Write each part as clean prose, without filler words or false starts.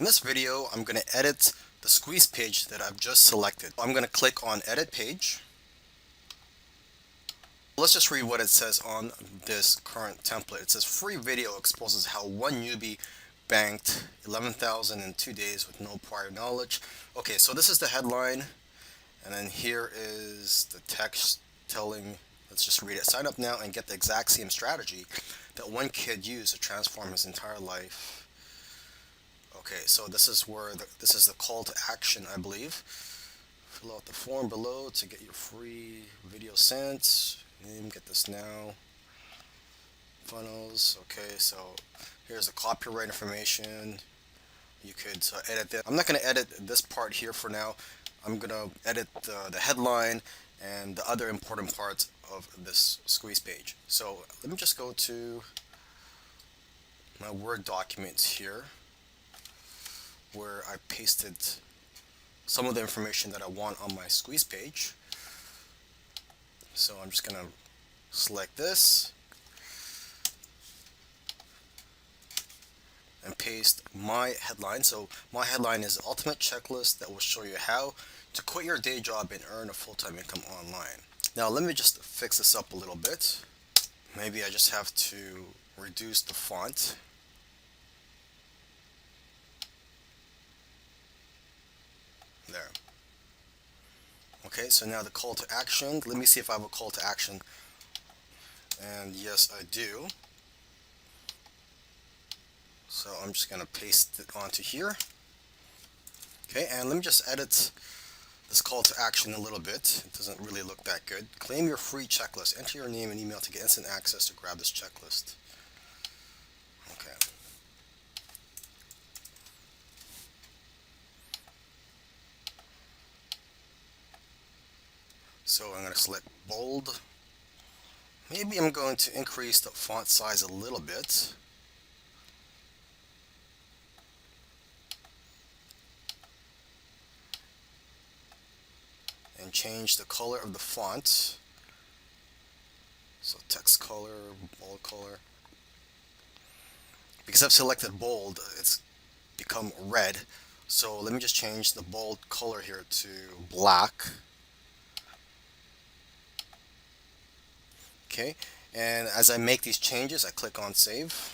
In this video, I'm going to edit the squeeze page that I've just selected. I'm going to click on Edit Page. Let's just read what it says on this current template. It says, free video exposes how one newbie banked 11,000 in 2 days with no prior knowledge. Okay, so this is the headline, and then here is the text telling, let's just read it. Sign up now and get the exact same strategy that one kid used to transform his entire life. Okay, so this is where this is the call to action, I believe. Fill out the form below to get your free video sent. Name, get this now. Funnels. Okay, so here's the copyright information. You could edit that. I'm not going to edit this part here for now. I'm going to edit the headline and the other important parts of this squeeze page. So let me just go to my Word documents here, where I pasted some of the information that I want on my squeeze page. So I'm just going to select this and paste my headline. So my headline is Ultimate Checklist that will show you how to quit your day job and earn a full-time income online. Now let me just fix this up a little bit. Maybe I just have to reduce the font. There. Okay, so now the call to action. Let me see if I have a call to action. And yes, I do. So I'm just going to paste it onto here. Okay, and let me just edit this call to action a little bit. It doesn't really look that good. Claim your free checklist. Enter your name and email to get instant access to grab this checklist. Okay. So I'm going to select bold. Maybe I'm going to increase the font size a little bit. And change the color of the font. So text color, bold color. Because I've selected bold, it's become red. So let me just change the bold color here to black. Okay, and as I make these changes, I click on Save.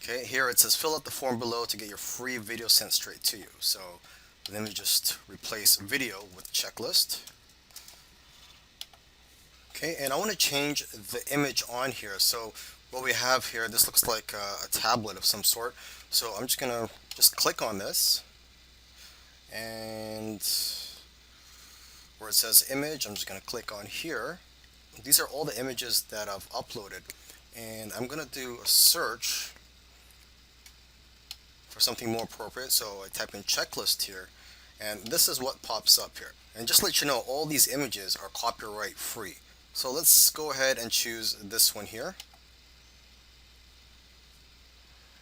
Okay, here it says fill out the form below to get your free video sent straight to you. So let me just replace video with checklist. Okay, and I want to change the image on here. So what we have here, this looks like a tablet of some sort. So I'm just gonna click on this, and where it says image, I'm just gonna click on here. These are all the images that I've uploaded, and I'm gonna do a search for something more appropriate. So I type in checklist here, and this is what pops up here. And just to let you know, all these images are copyright free. So let's go ahead and choose this one here.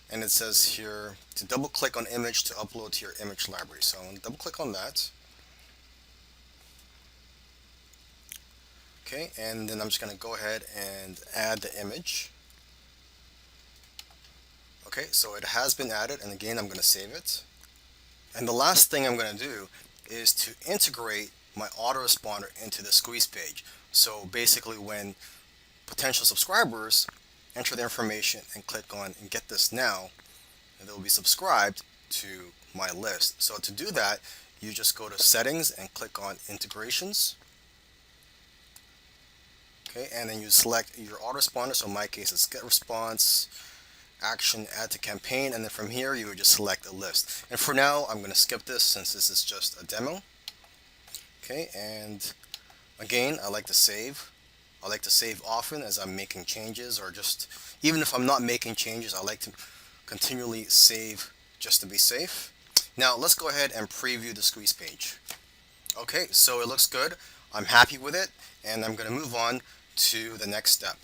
And it says here to double click on image to upload to your image library. So I'm going to double click on that. Okay, and then I'm just going to go ahead and add the image. Okay, so it has been added, and again I'm going to save it. And the last thing I'm going to do is to integrate my autoresponder into the squeeze page. So basically, when potential subscribers enter their information and click on and get this now, and they'll be subscribed to my list. So to do that, you just go to settings and click on integrations. Okay, and then you select your autoresponder. So in my case, it's get response, action, add to campaign, and then from here you would just select a list. And for now, I'm going to skip this since this is just a demo. Okay, and again, I like to save. I like to save often as I'm making changes, or just even if I'm not making changes, I like to continually save just to be safe. Now let's go ahead and preview the squeeze page. Okay, so it looks good. I'm happy with it, and I'm going to move on to the next step.